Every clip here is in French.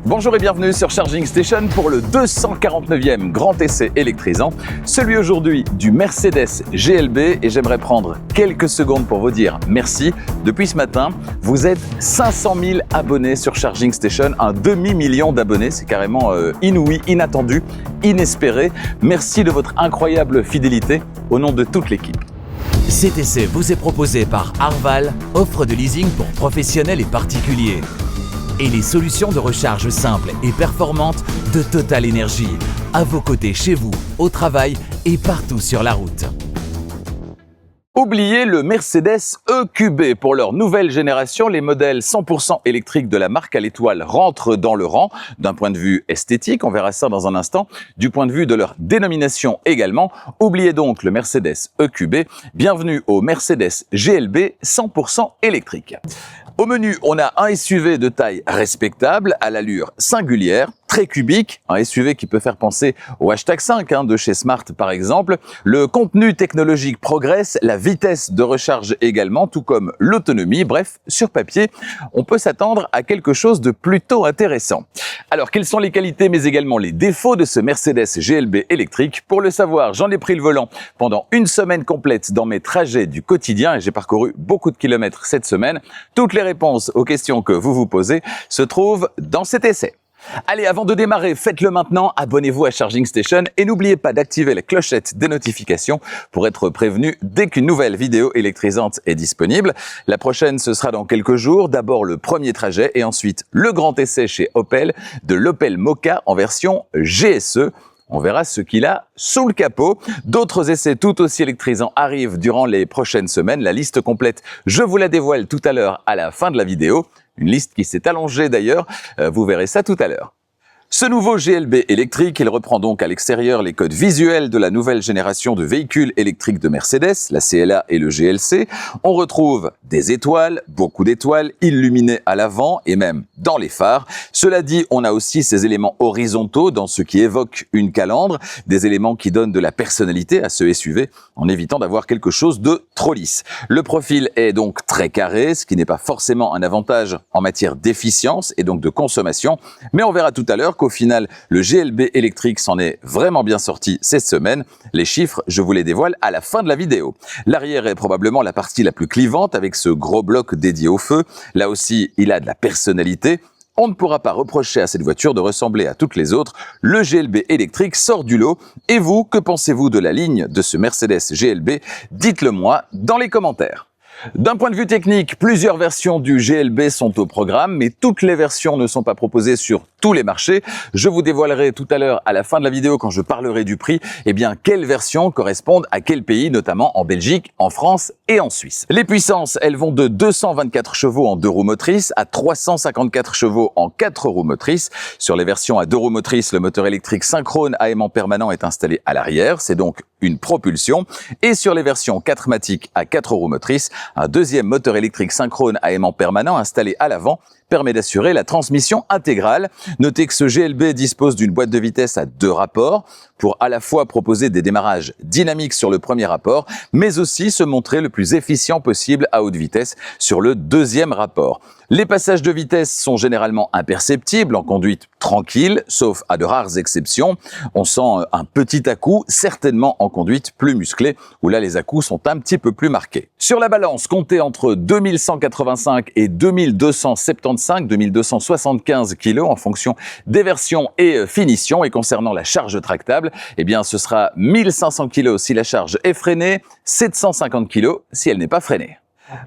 Bonjour et bienvenue sur Charging Station pour le 249e grand essai électrisant, celui aujourd'hui du Mercedes GLB, et j'aimerais prendre quelques secondes pour vous dire merci. Depuis ce matin, vous êtes 500 000 abonnés sur Charging Station, un demi-million d'abonnés, c'est carrément inouï, inattendu, inespéré. Merci de votre incroyable fidélité au nom de toute l'équipe. Cet essai vous est proposé par Arval, offre de leasing pour professionnels et particuliers. Et les solutions de recharge simples et performantes de Total Energy, à vos côtés chez vous, au travail et partout sur la route. Oubliez le Mercedes EQB. Pour leur nouvelle génération, les modèles 100% électriques de la marque à l'étoile rentrent dans le rang. D'un point de vue esthétique, on verra ça dans un instant. Du point de vue de leur dénomination également, oubliez donc le Mercedes EQB. Bienvenue au Mercedes GLB 100% électrique. Au menu, on a un SUV de taille respectable, à l'allure singulière, très cubique, un SUV qui peut faire penser au hashtag 5 de chez Smart par exemple. Le contenu technologique progresse, la vitesse de recharge également, tout comme l'autonomie. Bref, sur papier, on peut s'attendre à quelque chose de plutôt intéressant. Alors, quelles sont les qualités mais également les défauts de ce Mercedes GLB électrique? Pour le savoir, j'en ai pris le volant pendant une semaine complète dans mes trajets du quotidien et j'ai parcouru beaucoup de kilomètres cette semaine. Toutes les réponses aux questions que vous vous posez se trouvent dans cet essai. Allez, avant de démarrer, faites-le maintenant, abonnez-vous à Charging Station et n'oubliez pas d'activer la clochette des notifications pour être prévenu dès qu'une nouvelle vidéo électrisante est disponible. La prochaine, ce sera dans quelques jours. D'abord le premier trajet et ensuite le grand essai chez Opel de l'Opel Mokka en version GSE. On verra ce qu'il a sous le capot. D'autres essais tout aussi électrisants arrivent durant les prochaines semaines. La liste complète, je vous la dévoile tout à l'heure à la fin de la vidéo. Une liste qui s'est allongée d'ailleurs, vous verrez ça tout à l'heure. Ce nouveau GLB électrique, il reprend donc à l'extérieur les codes visuels de la nouvelle génération de véhicules électriques de Mercedes, la CLA et le GLC. On retrouve des étoiles, beaucoup d'étoiles, illuminées à l'avant et même dans les phares. Cela dit, on a aussi ces éléments horizontaux dans ce qui évoque une calandre, des éléments qui donnent de la personnalité à ce SUV en évitant d'avoir quelque chose de trop lisse. Le profil est donc très carré, ce qui n'est pas forcément un avantage en matière d'efficience et donc de consommation, mais on verra tout à l'heure qu'au final, le GLB électrique s'en est vraiment bien sorti cette semaine. Les chiffres, je vous les dévoile à la fin de la vidéo. L'arrière est probablement la partie la plus clivante avec ce gros bloc dédié au feu. Là aussi, il a de la personnalité. On ne pourra pas reprocher à cette voiture de ressembler à toutes les autres. Le GLB électrique sort du lot. Et vous, que pensez-vous de la ligne de ce Mercedes GLB? Dites-le moi dans les commentaires. D'un point de vue technique, plusieurs versions du GLB sont au programme, mais toutes les versions ne sont pas proposées sur tous les marchés. Je vous dévoilerai tout à l'heure, à la fin de la vidéo, quand je parlerai du prix, quelles versions correspondent à quel pays, notamment en Belgique, en France et en Suisse. Les puissances, elles vont de 224 chevaux en 2 roues motrices à 354 chevaux en 4 roues motrices. Sur les versions à 2 roues motrices, le moteur électrique synchrone à aimant permanent est installé à l'arrière, c'est donc une propulsion. Et sur les versions 4MATIC à 4 roues motrices, un deuxième moteur électrique synchrone à aimant permanent installé à l'avant permet d'assurer la transmission intégrale. Notez que ce GLB dispose d'une boîte de vitesse à 2 rapports pour à la fois proposer des démarrages dynamiques sur le premier rapport, mais aussi se montrer le plus efficient possible à haute vitesse sur le deuxième rapport. Les passages de vitesse sont généralement imperceptibles en conduite tranquille, sauf à de rares exceptions. On sent un petit à-coup, certainement en conduite plus musclée, où là les à-coups sont un petit peu plus marqués. Sur la balance, comptez entre 2185 et 2275 kg en fonction des versions et finitions. Et concernant la charge tractable, ce sera 1500 kg si la charge est freinée, 750 kg si elle n'est pas freinée.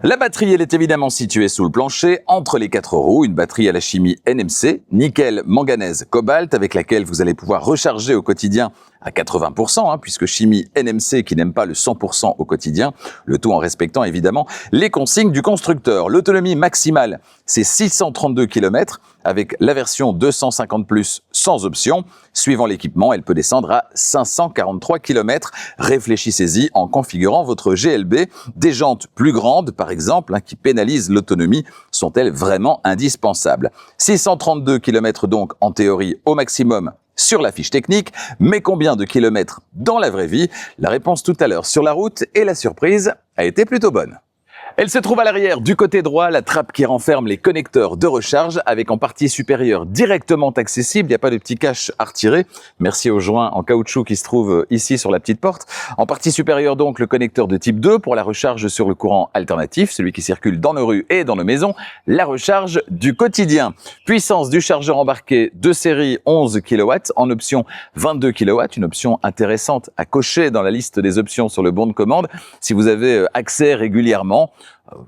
La batterie, elle est évidemment située sous le plancher, entre les 4 roues, une batterie à la chimie NMC, nickel, manganèse, cobalt, avec laquelle vous allez pouvoir recharger au quotidien à 80%, puisque chimie NMC qui n'aime pas le 100% au quotidien, le tout en respectant évidemment les consignes du constructeur. L'autonomie maximale, c'est 632 km, avec la version 250+, sans option. Suivant l'équipement, elle peut descendre à 543 km. Réfléchissez-y en configurant votre GLB. Des jantes plus grandes, par exemple, qui pénalisent l'autonomie, sont-elles vraiment indispensables? 632 km donc en théorie au maximum sur la fiche technique, mais combien de kilomètres dans la vraie vie? La réponse tout à l'heure sur la route et la surprise a été plutôt bonne. Elle se trouve à l'arrière, du côté droit, la trappe qui renferme les connecteurs de recharge avec en partie supérieure directement accessible. Il n'y a pas de petit cache à retirer. Merci aux joints en caoutchouc qui se trouvent ici sur la petite porte. En partie supérieure donc, le connecteur de type 2 pour la recharge sur le courant alternatif, celui qui circule dans nos rues et dans nos maisons. La recharge du quotidien. Puissance du chargeur embarqué de série 11 kW en option 22 kW. Une option intéressante à cocher dans la liste des options sur le bon de commande si vous avez accès régulièrement.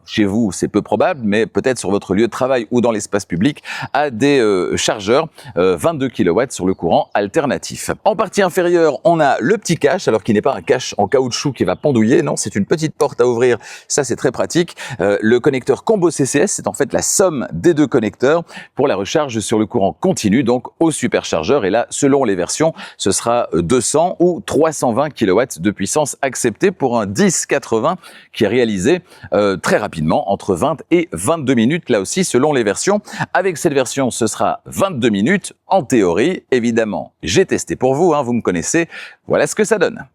Chez vous, c'est peu probable, mais peut-être sur votre lieu de travail ou dans l'espace public, à des chargeurs 22 kW sur le courant alternatif. En partie inférieure, on a le petit cache, alors qu'il n'est pas un cache en caoutchouc qui va pendouiller, non, c'est une petite porte à ouvrir, ça c'est très pratique. Le connecteur combo CCS, c'est en fait la somme des deux connecteurs pour la recharge sur le courant continu, donc au superchargeur, et là, selon les versions, ce sera 200 ou 320 kW de puissance acceptée pour un 1080 qui est réalisé très rapidement, entre 20 et 22 minutes, là aussi selon les versions. Avec cette version, ce sera 22 minutes en théorie. Évidemment, j'ai testé pour vous, vous me connaissez. Voilà ce que ça donne.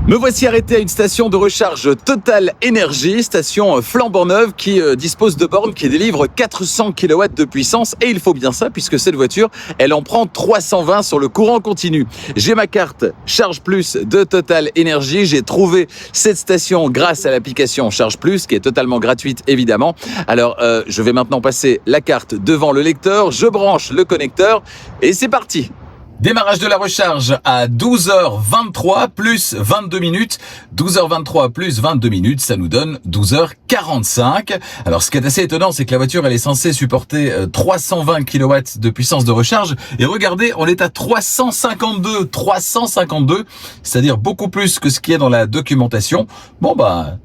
Me voici arrêté à une station de recharge Total Energy, station flambant neuve qui dispose de bornes qui délivrent 400 kW de puissance, et il faut bien ça puisque cette voiture, elle en prend 320 sur le courant continu. J'ai ma carte Charge Plus de Total Energy, j'ai trouvé cette station grâce à l'application Charge Plus qui est totalement gratuite évidemment. Alors je vais maintenant passer la carte devant le lecteur, je branche le connecteur et c'est parti. Démarrage de la recharge à 12h23 plus 22 minutes. 12h23 plus 22 minutes, ça nous donne 12h45. Alors, ce qui est assez étonnant, c'est que la voiture, elle est censée supporter 320 kW de puissance de recharge. Et regardez, on est à 352, c'est-à-dire beaucoup plus que ce qui est dans la documentation. Bon,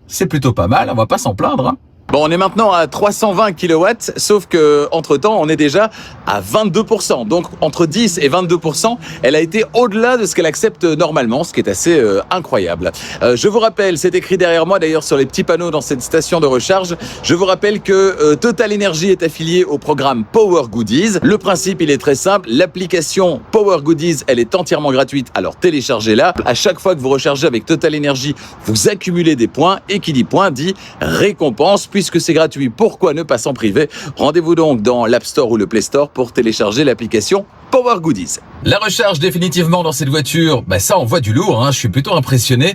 c'est plutôt pas mal, on va pas s'en plaindre, Bon, on est maintenant à 320 kW, sauf que entre-temps, on est déjà à 22%. Donc, entre 10 et 22%, elle a été au-delà de ce qu'elle accepte normalement, ce qui est assez incroyable. Je vous rappelle, c'est écrit derrière moi d'ailleurs sur les petits panneaux dans cette station de recharge, je vous rappelle que Total Energy est affilié au programme Power Goodies. Le principe, il est très simple. L'application Power Goodies, elle est entièrement gratuite, alors téléchargez-la. À chaque fois que vous rechargez avec Total Energy, vous accumulez des points, et qui dit points dit récompense. Puisque c'est gratuit, pourquoi ne pas s'en priver? Rendez-vous donc dans l'App Store ou le Play Store pour télécharger l'application Power Goodies. La recharge définitivement dans cette voiture, ça on voit du lourd, je suis plutôt impressionné.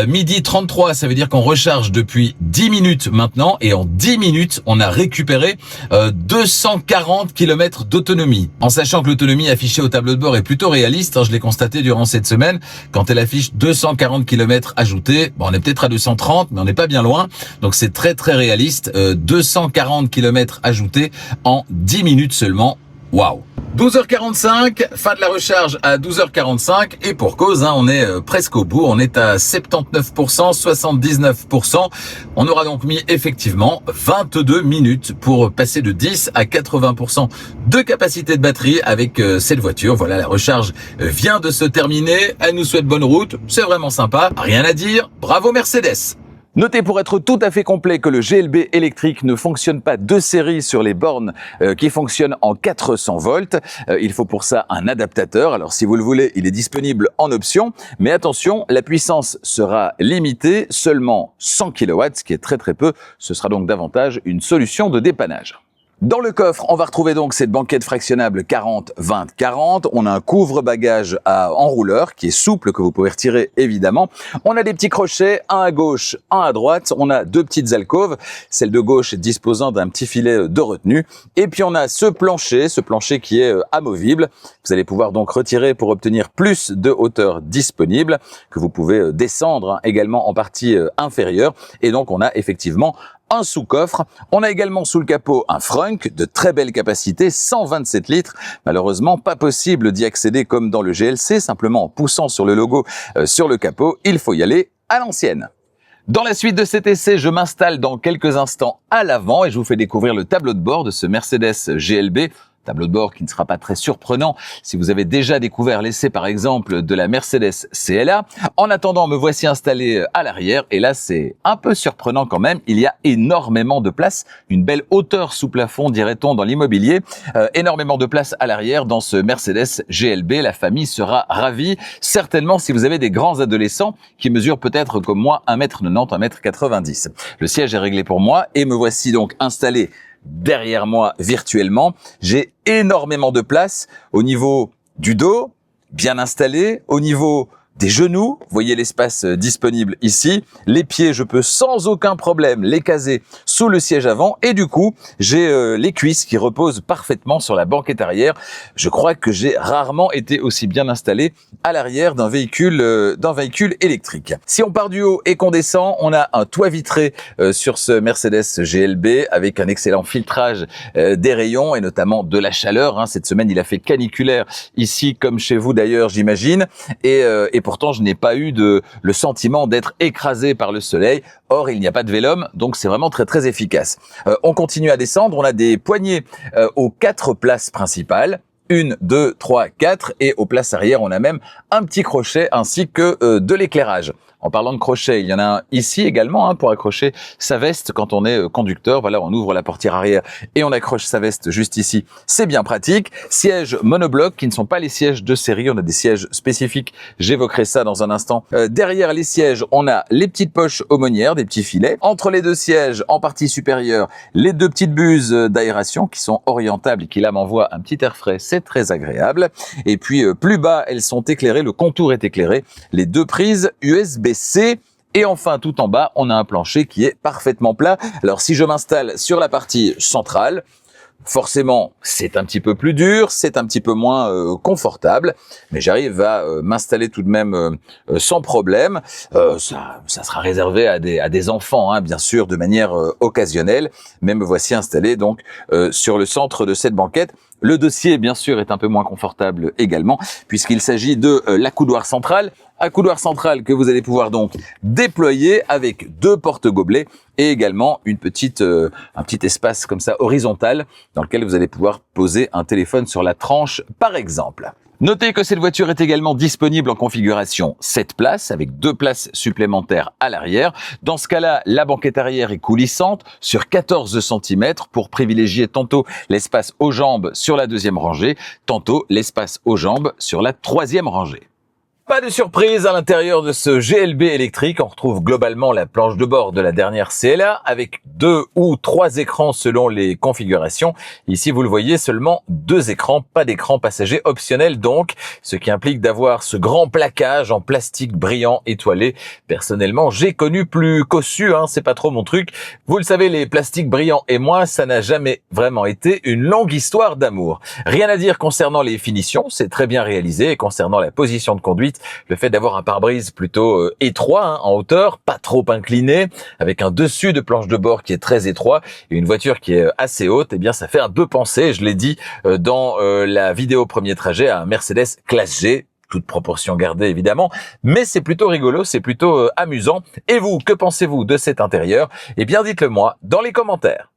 Midi 33, ça veut dire qu'on recharge depuis 10 minutes maintenant, et en 10 minutes, on a récupéré 240 km d'autonomie. En sachant que l'autonomie affichée au tableau de bord est plutôt réaliste, je l'ai constaté durant cette semaine, quand elle affiche 240 km ajoutés, on est peut-être à 230, mais on n'est pas bien loin, donc c'est très très réaliste, 240 km ajoutés en 10 minutes seulement. Waouh! 12h45, fin de la recharge à 12h45, et pour cause, on est presque au bout, on est à 79%, 79%. On aura donc mis effectivement 22 minutes pour passer de 10 à 80% de capacité de batterie avec cette voiture. Voilà, la recharge vient de se terminer, elle nous souhaite bonne route, c'est vraiment sympa, rien à dire, bravo Mercedes! Notez pour être tout à fait complet que le GLB électrique ne fonctionne pas de série sur les bornes qui fonctionnent en 400 volts. Il faut pour ça un adaptateur. Alors si vous le voulez, il est disponible en option. Mais attention, la puissance sera limitée, seulement 100 kW, ce qui est très très peu. Ce sera donc davantage une solution de dépannage. Dans le coffre, on va retrouver donc cette banquette fractionnable 40-20-40. On a un couvre-bagages à enrouleur qui est souple, que vous pouvez retirer évidemment. On a des petits crochets, un à gauche, un à droite. On a deux petites alcôves, celle de gauche disposant d'un petit filet de retenue. Et puis on a ce plancher qui est amovible. Vous allez pouvoir donc retirer pour obtenir plus de hauteur disponible, que vous pouvez descendre également en partie inférieure. Et donc on a effectivement un sous-coffre. On a également sous le capot un frunk de très belle capacité, 127 litres. Malheureusement, pas possible d'y accéder comme dans le GLC, simplement en poussant sur le logo sur le capot. Il faut y aller à l'ancienne. Dans la suite de cet essai, je m'installe dans quelques instants à l'avant et je vous fais découvrir le tableau de bord de ce Mercedes GLB Tableau de bord qui ne sera pas très surprenant si vous avez déjà découvert l'essai par exemple de la Mercedes CLA. En attendant, me voici installé à l'arrière et là c'est un peu surprenant quand même. Il y a énormément de place, une belle hauteur sous plafond dirait-on dans l'immobilier. Énormément de place à l'arrière dans ce Mercedes GLB. La famille sera ravie, certainement si vous avez des grands adolescents qui mesurent peut-être comme moi 1m90, 1m90. Le siège est réglé pour moi et me voici donc installé derrière moi virtuellement. J'ai énormément de place au niveau du dos, bien installé, au niveau des genoux, vous voyez l'espace disponible ici. Les pieds, je peux sans aucun problème les caser sous le siège avant et du coup, j'ai les cuisses qui reposent parfaitement sur la banquette arrière. Je crois que j'ai rarement été aussi bien installé à l'arrière d'un véhicule électrique. Si on part du haut et qu'on descend, on a un toit vitré sur ce Mercedes GLB avec un excellent filtrage des rayons et notamment de la chaleur. Cette semaine, il a fait caniculaire ici comme chez vous d'ailleurs, j'imagine. Et pourtant, je n'ai pas eu le sentiment d'être écrasé par le soleil. Or, il n'y a pas de Vélum, donc c'est vraiment très très efficace. On continue à descendre. On a des poignées aux 4 places principales. 1, 2, 3, 4 et aux places arrière, on a même un petit crochet ainsi que de l'éclairage. En parlant de crochet, il y en a un ici également pour accrocher sa veste quand on est conducteur. Voilà, on ouvre la portière arrière et on accroche sa veste juste ici. C'est bien pratique. Sièges monoblocs qui ne sont pas les sièges de série. On a des sièges spécifiques. J'évoquerai ça dans un instant. Derrière les sièges, on a les petites poches aumônières, des petits filets. Entre les deux sièges, en partie supérieure, les 2 petites buses d'aération qui sont orientables et qui là m'envoient un petit air frais. C'est très agréable. Et puis plus bas, elles sont éclairées. Le contour est éclairé. Les 2 prises USB-C. Et enfin, tout en bas, on a un plancher qui est parfaitement plat. Alors, si je m'installe sur la partie centrale, forcément, c'est un petit peu plus dur, c'est un petit peu moins confortable, mais j'arrive à m'installer tout de même sans problème. Ça sera réservé à des enfants, bien sûr, de manière occasionnelle. Mais me voici installé donc sur le centre de cette banquette. Le dossier, bien sûr, est un peu moins confortable également, puisqu'il s'agit de l'accoudoir central. Accoudoir central que vous allez pouvoir donc déployer avec 2 porte-gobelets et également un petit espace comme ça horizontal dans lequel vous allez pouvoir poser un téléphone sur la tranche par exemple. Notez que cette voiture est également disponible en configuration 7 places avec 2 places supplémentaires à l'arrière. Dans ce cas-là, la banquette arrière est coulissante sur 14 cm pour privilégier tantôt l'espace aux jambes sur la 2e rangée, tantôt l'espace aux jambes sur la 3e rangée. Pas de surprise à l'intérieur de ce GLB électrique, on retrouve globalement la planche de bord de la dernière CLA avec 2 ou 3 écrans selon les configurations. Ici, vous le voyez, seulement 2 écrans, pas d'écran passager optionnel donc, ce qui implique d'avoir ce grand plaquage en plastique brillant étoilé. Personnellement, j'ai connu plus cossu, c'est pas trop mon truc. Vous le savez, les plastiques brillants et moi, ça n'a jamais vraiment été une longue histoire d'amour. Rien à dire concernant les finitions, c'est très bien réalisé et concernant la position de conduite, le fait d'avoir un pare-brise plutôt étroit en hauteur, pas trop incliné, avec un dessus de planche de bord qui est très étroit et une voiture qui est assez haute, eh bien ça fait un peu penser, je l'ai dit dans la vidéo premier trajet, à un Mercedes classe G, toute proportion gardée évidemment, mais c'est plutôt rigolo, c'est plutôt amusant. Et vous, que pensez-vous de cet intérieur? Eh bien dites-le moi dans les commentaires.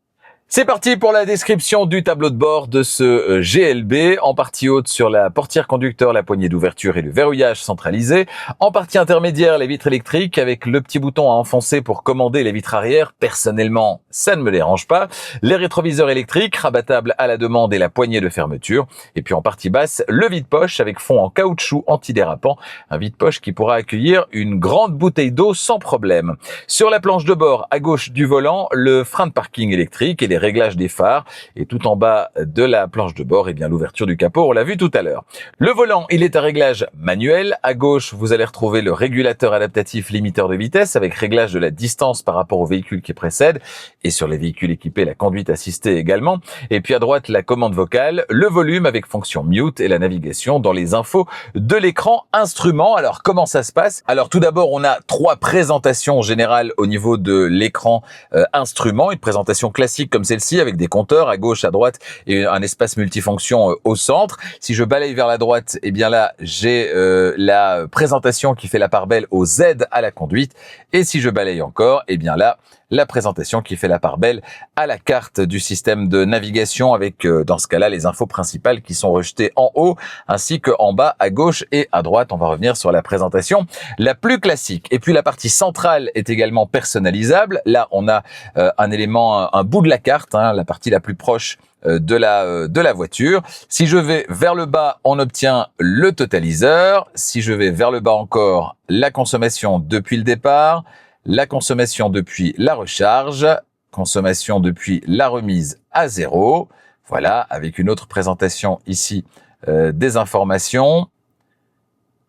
C'est parti pour la description du tableau de bord de ce GLB. En partie haute sur la portière conducteur, la poignée d'ouverture et le verrouillage centralisé. En partie intermédiaire, les vitres électriques avec le petit bouton à enfoncer pour commander les vitres arrière. Personnellement, ça ne me dérange pas. Les rétroviseurs électriques, rabattables à la demande et la poignée de fermeture. Et puis en partie basse, le vide-poche avec fond en caoutchouc antidérapant. Un vide-poche qui pourra accueillir une grande bouteille d'eau sans problème. Sur la planche de bord, à gauche du volant, le frein de parking électrique et les réglages des phares, et tout en bas de la planche de bord, bien l'ouverture du capot, on l'a vu tout à l'heure. Le volant, il est à réglage manuel. À gauche, vous allez retrouver le régulateur adaptatif limiteur de vitesse avec réglage de la distance par rapport au véhicule qui précède, et sur les véhicules équipés, la conduite assistée également. Et puis à droite, la commande vocale, le volume avec fonction mute et la navigation dans les infos de l'écran instrument. Alors comment ça se passe? Alors tout d'abord, on a 3 présentations générales au niveau de l'écran instrument, une présentation classique comme celle-ci avec des compteurs à gauche, à droite et un espace multifonction au centre. Si je balaye vers la droite, bien là, j'ai la présentation qui fait la part belle au Z à la conduite. Et si je balaye encore, bien là, la présentation qui fait la part belle à la carte du système de navigation avec, dans ce cas-là, les infos principales qui sont rejetées en haut ainsi qu'en bas, à gauche et à droite. On va revenir sur la présentation la plus classique. Et puis la partie centrale est également personnalisable. Là, on a un élément, un bout de la carte, hein, la partie la plus proche de la voiture. Si je vais vers le bas, on obtient le totaliseur. Si je vais vers le bas encore, la consommation depuis le départ, la consommation depuis la recharge, consommation depuis la remise à 0. Voilà, avec une autre présentation ici des informations.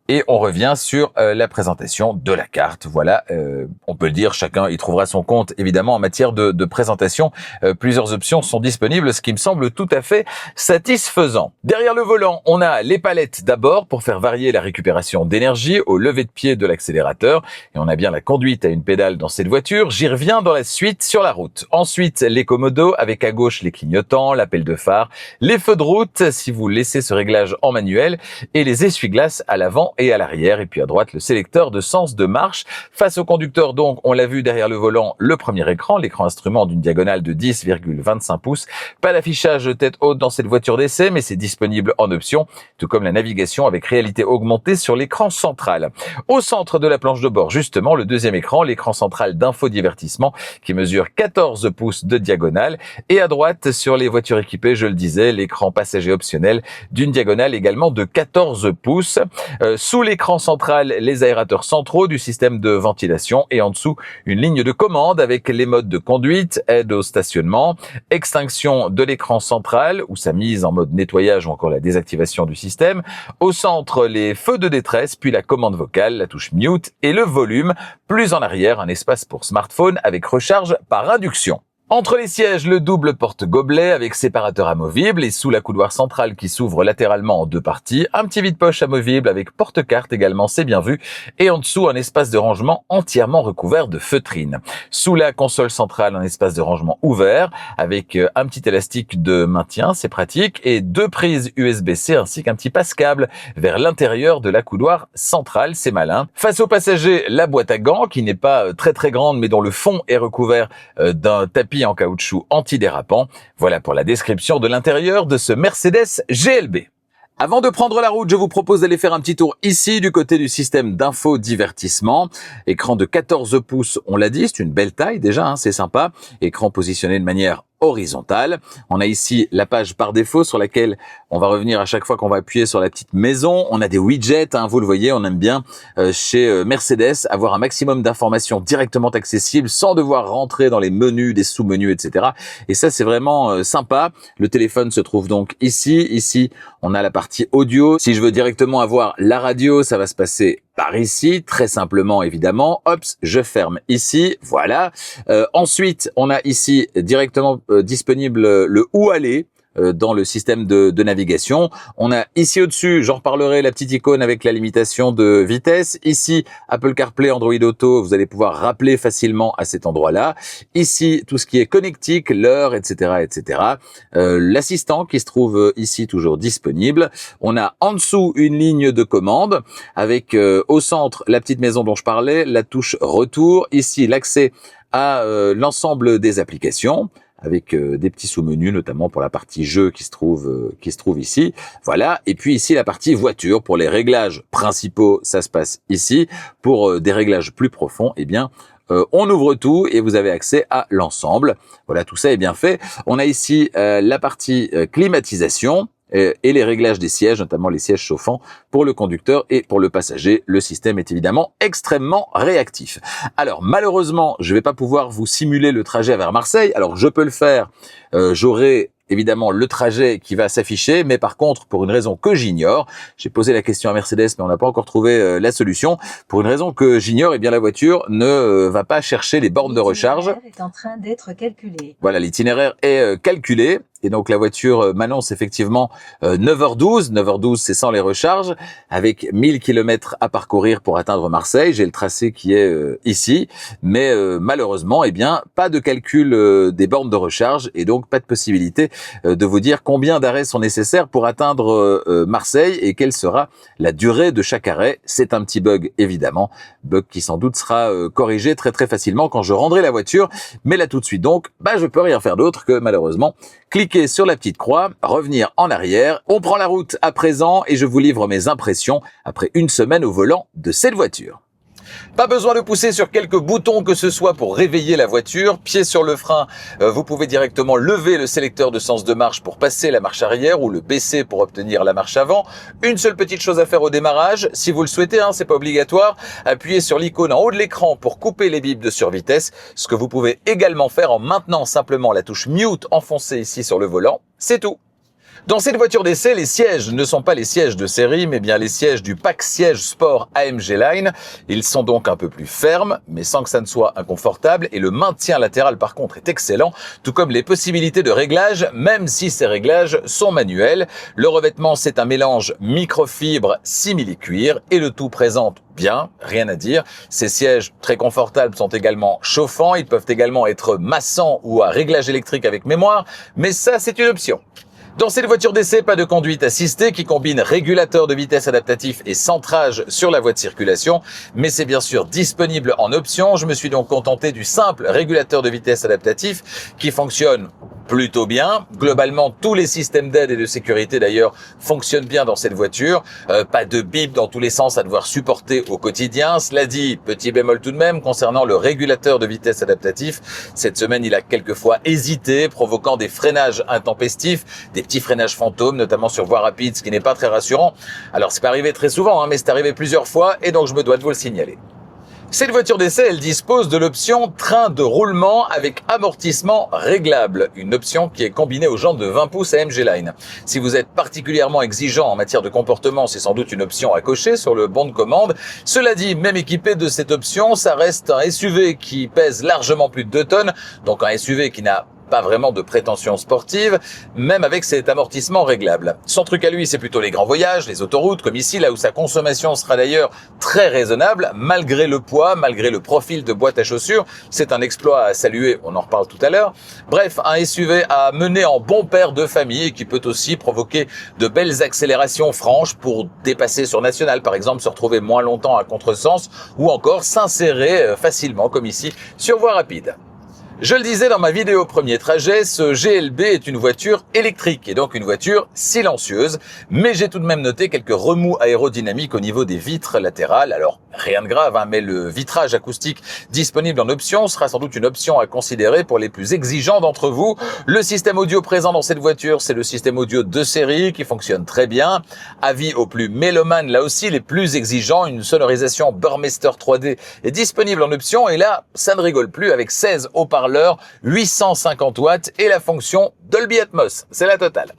Et on revient sur la présentation de la carte. Voilà, on peut le dire, chacun y trouvera son compte, évidemment, en matière de présentation. Plusieurs options sont disponibles, ce qui me semble tout à fait satisfaisant. Derrière le volant, on a les palettes d'abord pour faire varier la récupération d'énergie au lever de pied de l'accélérateur. Et on a bien la conduite à une pédale dans cette voiture. J'y reviens dans la suite sur la route. Ensuite, les commodos avec à gauche les clignotants, l'appel de phare, les feux de route si vous laissez ce réglage en manuel et les essuie-glaces à l'avant et à l'arrière, et puis à droite le sélecteur de sens de marche. Face au conducteur, donc, on l'a vu derrière le volant, le premier écran, l'écran instrument d'une diagonale de 10,25 pouces. Pas d'affichage tête haute dans cette voiture d'essai, mais c'est disponible en option, tout comme la navigation avec réalité augmentée sur l'écran central. Au centre de la planche de bord, justement, le deuxième écran, l'écran central d'infodivertissement qui mesure 14 pouces de diagonale, et à droite, sur les voitures équipées, je le disais, l'écran passager optionnel d'une diagonale également de 14 pouces. Sous l'écran central, les aérateurs centraux du système de ventilation et en dessous, une ligne de commande avec les modes de conduite, aide au stationnement, extinction de l'écran central ou sa mise en mode nettoyage ou encore la désactivation du système. Au centre, les feux de détresse, puis la commande vocale, la touche mute et le volume. Plus en arrière, un espace pour smartphone avec recharge par induction. Entre les sièges, le double porte-gobelet avec séparateur amovible et sous la coudoir centrale qui s'ouvre latéralement en deux parties, un petit vide-poche amovible avec porte-carte également, c'est bien vu, et en dessous un espace de rangement entièrement recouvert de feutrine. Sous la console centrale, un espace de rangement ouvert avec un petit élastique de maintien, c'est pratique, et deux prises USB-C ainsi qu'un petit passe-câble vers l'intérieur de la coudoir centrale, c'est malin. Face aux passagers, la boîte à gants qui n'est pas très grande mais dont le fond est recouvert d'un tapis en caoutchouc antidérapant. Voilà pour la description de l'intérieur de ce Mercedes GLB. Avant de prendre la route, je vous propose d'aller faire un petit tour ici du côté du système d'infodivertissement. Écran de 14 pouces, on l'a dit, c'est une belle taille déjà, hein, c'est sympa. Écran positionné de manière horizontale. On a ici la page par défaut sur laquelle on va revenir à chaque fois qu'on va appuyer sur la petite maison. On a des widgets, hein, vous le voyez, on aime bien chez Mercedes avoir un maximum d'informations directement accessibles sans devoir rentrer dans les menus, des sous-menus, etc. Et ça, c'est vraiment sympa. Le téléphone se trouve donc ici. Ici, on a la partie audio. Si je veux directement avoir la radio, ça va se passer par ici, très simplement évidemment. Hop, je ferme ici, voilà. Ensuite, on a ici directement disponible le où aller dans le système de navigation. On a ici au-dessus, j'en reparlerai, la petite icône avec la limitation de vitesse. Ici, Apple CarPlay, Android Auto, vous allez pouvoir rappeler facilement à cet endroit-là. Ici, tout ce qui est connectique, l'heure, etc., etc. L'assistant qui se trouve ici toujours disponible. On a en dessous une ligne de commande avec au centre la petite maison dont je parlais, la touche retour. Ici, l'accès à l'ensemble des applications, avec des petits sous-menus, notamment pour la partie jeu qui se trouve ici. Voilà. Et puis ici, la partie voiture. Pour les réglages principaux, ça se passe ici. Pour des réglages plus profonds, eh bien, on ouvre tout et vous avez accès à l'ensemble. Voilà, tout ça est bien fait. On a ici la partie climatisation et les réglages des sièges, notamment les sièges chauffants pour le conducteur et pour le passager. Le système est évidemment extrêmement réactif. Alors malheureusement, je ne vais pas pouvoir vous simuler le trajet vers Marseille. Alors je peux le faire, j'aurai évidemment le trajet qui va s'afficher, mais par contre, pour une raison que j'ignore, j'ai posé la question à Mercedes, mais on n'a pas encore trouvé la solution. Pour une raison que j'ignore, eh bien la voiture ne va pas chercher les bornes de recharge. L'itinéraire est en train d'être calculé. Voilà, l'itinéraire est calculé. Et donc la voiture m'annonce effectivement 9h12. 9h12, c'est sans les recharges, avec 1000 km à parcourir pour atteindre Marseille. J'ai le tracé qui est ici, mais malheureusement, eh bien, pas de calcul des bornes de recharge et donc pas de possibilité de vous dire combien d'arrêts sont nécessaires pour atteindre Marseille et quelle sera la durée de chaque arrêt. C'est un petit bug évidemment, bug qui sans doute sera corrigé très très facilement quand je rendrai la voiture. Mais là tout de suite donc, je peux rien faire d'autre que malheureusement cliquer sur la petite croix, revenir en arrière. On prend la route à présent et je vous livre mes impressions après une semaine au volant de cette voiture. Pas besoin de pousser sur quelques boutons que ce soit pour réveiller la voiture. Pied sur le frein, vous pouvez directement lever le sélecteur de sens de marche pour passer la marche arrière ou le baisser pour obtenir la marche avant. Une seule petite chose à faire au démarrage, si vous le souhaitez, c'est pas obligatoire. Appuyez sur l'icône en haut de l'écran pour couper les bips de survitesse, ce que vous pouvez également faire en maintenant simplement la touche mute enfoncée ici sur le volant. C'est tout. Dans cette voiture d'essai, les sièges ne sont pas les sièges de série, mais bien les sièges du pack siège sport AMG Line. Ils sont donc un peu plus fermes, mais sans que ça ne soit inconfortable. Et le maintien latéral, par contre, est excellent, tout comme les possibilités de réglage, même si ces réglages sont manuels. Le revêtement, c'est un mélange microfibre simili-cuir et le tout présente bien, rien à dire. Ces sièges très confortables sont également chauffants. Ils peuvent également être massants ou à réglage électrique avec mémoire, mais ça, c'est une option. Dans cette voiture d'essai, pas de conduite assistée qui combine régulateur de vitesse adaptatif et centrage sur la voie de circulation, mais c'est bien sûr disponible en option. Je me suis donc contenté du simple régulateur de vitesse adaptatif qui fonctionne plutôt bien. Globalement, tous les systèmes d'aide et de sécurité d'ailleurs fonctionnent bien dans cette voiture. Pas de bip dans tous les sens à devoir supporter au quotidien. Cela dit, petit bémol tout de même concernant le régulateur de vitesse adaptatif. Cette semaine, il a quelquefois hésité, provoquant des freinages intempestifs, des petits freinages fantômes, notamment sur voie rapide, ce qui n'est pas très rassurant. Alors, c'est pas arrivé très souvent, mais c'est arrivé plusieurs fois et donc je me dois de vous le signaler. Cette voiture d'essai, elle dispose de l'option train de roulement avec amortissement réglable, une option qui est combinée aux jantes de 20 pouces AMG Line. Si vous êtes particulièrement exigeant en matière de comportement, c'est sans doute une option à cocher sur le bon de commande. Cela dit, même équipé de cette option, ça reste un SUV qui pèse largement plus de 2 tonnes, donc un SUV qui n'a pas vraiment de prétention sportive, même avec cet amortissement réglable. Son truc à lui, c'est plutôt les grands voyages, les autoroutes, comme ici, là où sa consommation sera d'ailleurs très raisonnable, malgré le poids, malgré le profil de boîte à chaussures. C'est un exploit à saluer, on en reparle tout à l'heure. Bref, un SUV à mener en bon père de famille et qui peut aussi provoquer de belles accélérations franches pour dépasser sur national, par exemple, se retrouver moins longtemps à contresens ou encore s'insérer facilement, comme ici, sur voie rapide. Je le disais dans ma vidéo premier trajet, ce GLB est une voiture électrique et donc une voiture silencieuse, mais j'ai tout de même noté quelques remous aérodynamiques au niveau des vitres latérales. Alors rien de grave, mais le vitrage acoustique disponible en option sera sans doute une option à considérer pour les plus exigeants d'entre vous. Le système audio présent dans cette voiture, c'est le système audio de série qui fonctionne très bien. Avis aux plus mélomanes, là aussi les plus exigeants, une sonorisation Burmester 3D est disponible en option et là, ça ne rigole plus avec 16 haut-parleurs 850 watts et la fonction Dolby Atmos, c'est la totale.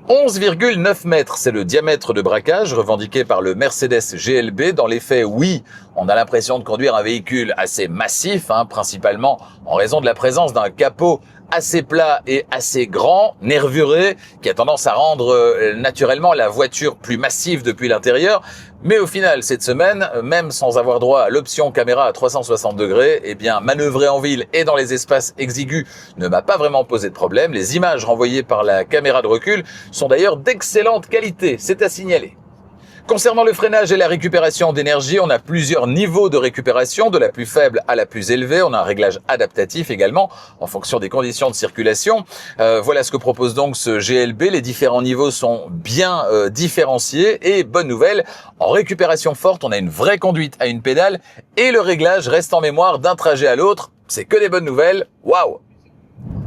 11,9 mètres, c'est le diamètre de braquage revendiqué par le Mercedes GLB. Dans les faits, oui, on a l'impression de conduire un véhicule assez massif, principalement en raison de la présence d'un capot assez plat et assez grand, nervuré, qui a tendance à rendre naturellement la voiture plus massive depuis l'intérieur. Mais au final, cette semaine, même sans avoir droit à l'option caméra à 360 degrés, manœuvrer en ville et dans les espaces exigus ne m'a pas vraiment posé de problème. Les images renvoyées par la caméra de recul sont d'ailleurs d'excellente qualité, c'est à signaler. Concernant le freinage et la récupération d'énergie, on a plusieurs niveaux de récupération, de la plus faible à la plus élevée. On a un réglage adaptatif également, en fonction des conditions de circulation. Voilà ce que propose donc ce GLB. Les différents niveaux sont bien différenciés. Et bonne nouvelle, en récupération forte, on a une vraie conduite à une pédale et le réglage reste en mémoire d'un trajet à l'autre. C'est que des bonnes nouvelles. Waouh!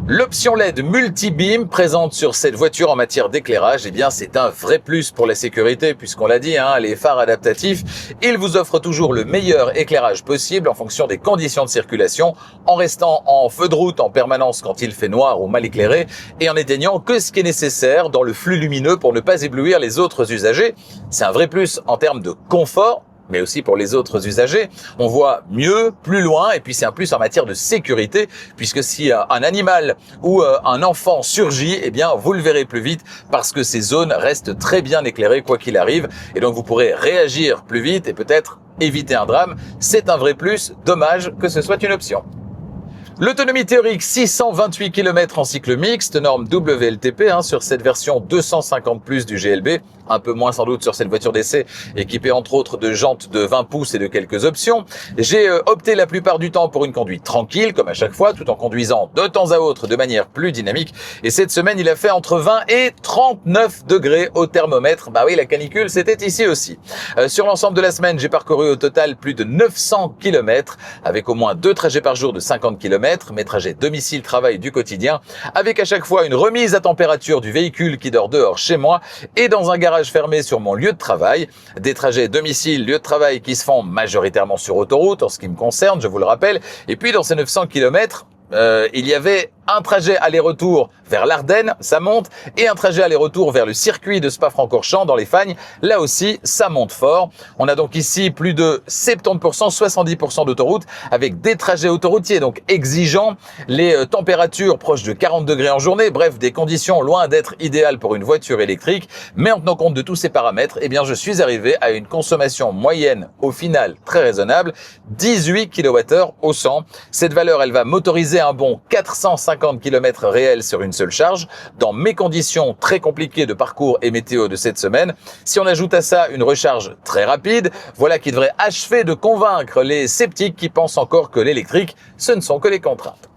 L'option LED multi-beam présente sur cette voiture en matière d'éclairage, c'est un vrai plus pour la sécurité puisqu'on l'a dit, les phares adaptatifs, ils vous offrent toujours le meilleur éclairage possible en fonction des conditions de circulation, en restant en feu de route en permanence quand il fait noir ou mal éclairé et en éteignant que ce qui est nécessaire dans le flux lumineux pour ne pas éblouir les autres usagers. C'est un vrai plus en termes de confort, mais aussi pour les autres usagers. On voit mieux, plus loin, et puis c'est un plus en matière de sécurité, puisque si un animal ou un enfant surgit, vous le verrez plus vite, parce que ces zones restent très bien éclairées quoi qu'il arrive, et donc vous pourrez réagir plus vite et peut-être éviter un drame. C'est un vrai plus, dommage que ce soit une option. L'autonomie théorique 628 km en cycle mixte, norme WLTP sur cette version 250+ du GLB, un peu moins sans doute sur cette voiture d'essai équipée entre autres de jantes de 20 pouces et de quelques options. J'ai opté la plupart du temps pour une conduite tranquille comme à chaque fois, tout en conduisant de temps à autre de manière plus dynamique. Et cette semaine il a fait entre 20 et 39 degrés au thermomètre. Bah oui, la canicule c'était ici aussi. Sur l'ensemble de la semaine j'ai parcouru au total plus de 900 km avec au moins 2 trajets par jour de 50 km. Mes trajets domicile-travail du quotidien, avec à chaque fois une remise à température du véhicule qui dort dehors chez moi et dans un garage fermé sur mon lieu de travail. Des trajets domicile-lieu de travail qui se font majoritairement sur autoroute en ce qui me concerne, je vous le rappelle. Et puis dans ces 900 km, il y avait un trajet aller-retour vers l'Ardenne, ça monte, et un trajet aller-retour vers le circuit de Spa-Francorchamps dans les Fagnes. Là aussi, ça monte fort. On a donc ici plus de 70%, 70% d'autoroute avec des trajets autoroutiers, donc exigeants, les températures proches de 40 degrés en journée, bref, des conditions loin d'être idéales pour une voiture électrique. Mais en tenant compte de tous ces paramètres, eh bien, je suis arrivé à une consommation moyenne, au final, très raisonnable, 18 kWh au 100. Cette valeur, elle va motoriser un bon 450 km réels sur une seule charge, dans mes conditions très compliquées de parcours et météo de cette semaine. Si on ajoute à ça une recharge très rapide, voilà qui devrait achever de convaincre les sceptiques qui pensent encore que l'électrique, ce ne sont que les contraintes.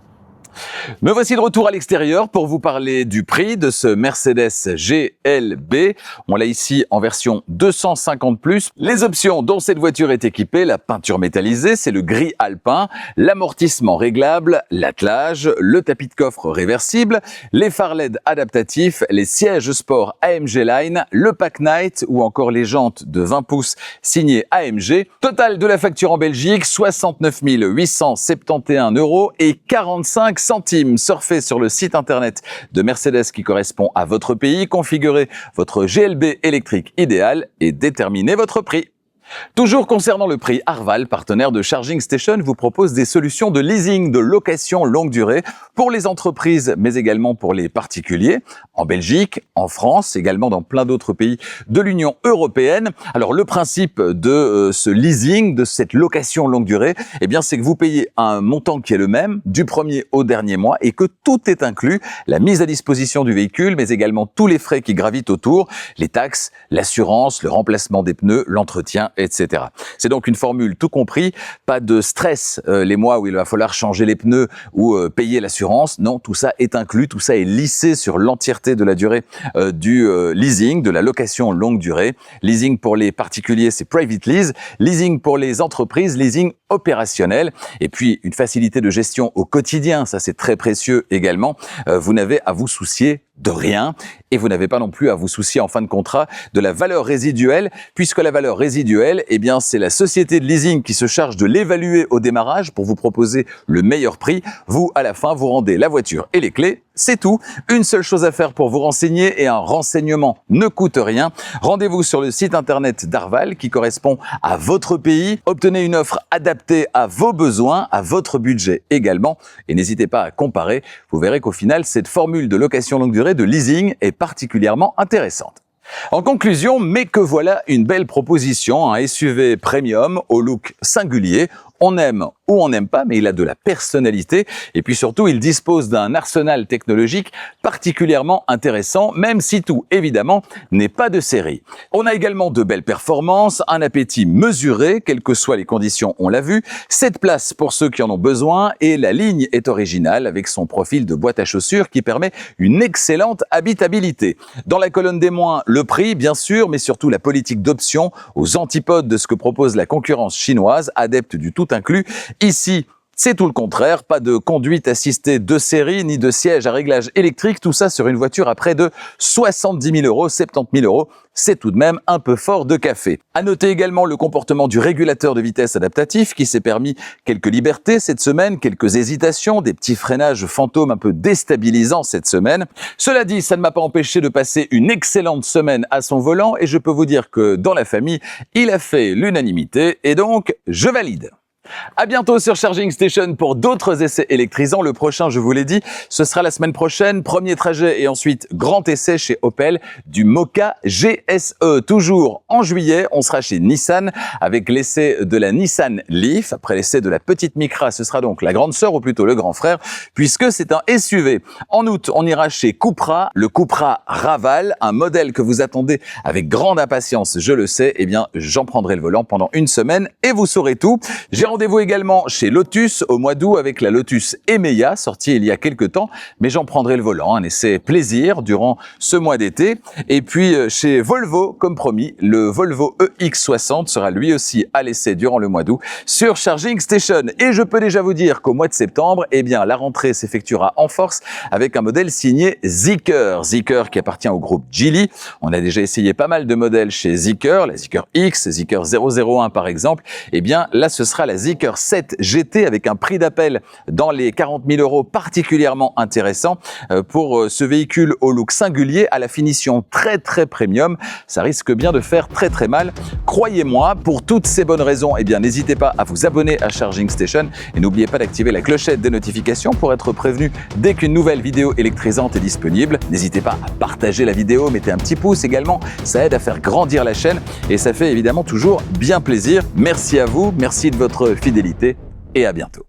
Me voici de retour à l'extérieur pour vous parler du prix de ce Mercedes GLB. On l'a ici en version 250+. Les options dont cette voiture est équipée, la peinture métallisée, c'est le gris alpin, l'amortissement réglable, l'attelage, le tapis de coffre réversible, les phares LED adaptatifs, les sièges sport AMG Line, le pack night ou encore les jantes de 20 pouces signées AMG. Total de la facture en Belgique, 69 871 € et 45 centimes. Surfez sur le site internet de Mercedes qui correspond à votre pays, configurez votre GLB électrique idéal et déterminez votre prix. Toujours concernant le prix, Arval, partenaire de Charging Station, vous propose des solutions de leasing, de location longue durée pour les entreprises, mais également pour les particuliers, en Belgique, en France, également dans plein d'autres pays de l'Union européenne. Alors le principe de ce leasing, de cette location longue durée, eh bien c'est que vous payez un montant qui est le même du premier au dernier mois et que tout est inclus, la mise à disposition du véhicule, mais également tous les frais qui gravitent autour, les taxes, l'assurance, le remplacement des pneus, l'entretien, etc. C'est donc une formule tout compris, pas de stress les mois où il va falloir changer les pneus ou payer l'assurance. Non, tout ça est inclus, tout ça est lissé sur l'entièreté de la durée du leasing, de la location longue durée. Leasing pour les particuliers, c'est private lease. Leasing pour les entreprises, leasing opérationnel. Et puis une facilité de gestion au quotidien, ça c'est très précieux également. Vous n'avez à vous soucier de rien et vous n'avez pas non plus à vous soucier en fin de contrat de la valeur résiduelle, puisque la valeur résiduelle, eh bien, c'est la société de leasing qui se charge de l'évaluer au démarrage pour vous proposer le meilleur prix. Vous, à la fin, vous rendez la voiture et les clés. C'est tout. Une seule chose à faire pour vous renseigner et un renseignement ne coûte rien. Rendez-vous sur le site internet d'Arval qui correspond à votre pays. Obtenez une offre adaptée à vos besoins, à votre budget également. Et n'hésitez pas à comparer. Vous verrez qu'au final, cette formule de location longue durée de leasing est particulièrement intéressante. En conclusion, mais que voilà une belle proposition, un SUV premium au look singulier. On aime ou on n'aime pas, mais il a de la personnalité. Et puis surtout, il dispose d'un arsenal technologique particulièrement intéressant, même si tout, évidemment, n'est pas de série. On a également de belles performances, un appétit mesuré, quelles que soient les conditions, on l'a vu, 7 places pour ceux qui en ont besoin, et la ligne est originale avec son profil de boîte à chaussures qui permet une excellente habitabilité. Dans la colonne des moins, le prix, bien sûr, mais surtout la politique d'options aux antipodes de ce que propose la concurrence chinoise, adepte du tout inclus. Ici, c'est tout le contraire, pas de conduite assistée de série, ni de siège à réglage électrique, tout ça sur une voiture à près de 70 000 €, 70 000 €, c'est tout de même un peu fort de café. À noter également le comportement du régulateur de vitesse adaptatif qui s'est permis quelques libertés cette semaine, quelques hésitations, des petits freinages fantômes un peu déstabilisants cette semaine. Cela dit, ça ne m'a pas empêché de passer une excellente semaine à son volant et je peux vous dire que dans la famille, il a fait l'unanimité et donc je valide. À bientôt sur Charging Station pour d'autres essais électrisants. Le prochain, je vous l'ai dit, ce sera la semaine prochaine. Premier trajet et ensuite grand essai chez Opel du Mokka GSE. Toujours en juillet, on sera chez Nissan avec l'essai de la Nissan Leaf. Après l'essai de la petite Micra, ce sera donc la grande sœur ou plutôt le grand frère puisque c'est un SUV. En août, on ira chez Cupra, le Cupra Raval, un modèle que vous attendez avec grande impatience, je le sais. Eh bien, j'en prendrai le volant pendant une semaine et vous saurez tout. J'ai rendez-vous également chez Lotus au mois d'août avec la Lotus Emeya, sortie il y a quelques temps, mais j'en prendrai le volant, un essai plaisir durant ce mois d'été. Et puis chez Volvo, comme promis, le Volvo EX60 sera lui aussi à l'essai durant le mois d'août sur Charging Station. Et je peux déjà vous dire qu'au mois de septembre, eh bien, la rentrée s'effectuera en force avec un modèle signé Zeekr. Zeekr qui appartient au groupe Geely. On a déjà essayé pas mal de modèles chez Zeekr, la Zeekr X, Zeekr 001 par exemple. Eh bien, là, ce sera la Zeekr 7 GT avec un prix d'appel dans les 40 000 € particulièrement intéressant pour ce véhicule au look singulier, à la finition très premium. Ça risque bien de faire très mal. Croyez-moi, pour toutes ces bonnes raisons, eh bien, n'hésitez pas à vous abonner à Charging Station et n'oubliez pas d'activer la clochette des notifications pour être prévenu dès qu'une nouvelle vidéo électrisante est disponible. N'hésitez pas à partager la vidéo, mettez un petit pouce également, ça aide à faire grandir la chaîne et ça fait évidemment toujours bien plaisir. Merci à vous, merci de votre fidélité et à bientôt.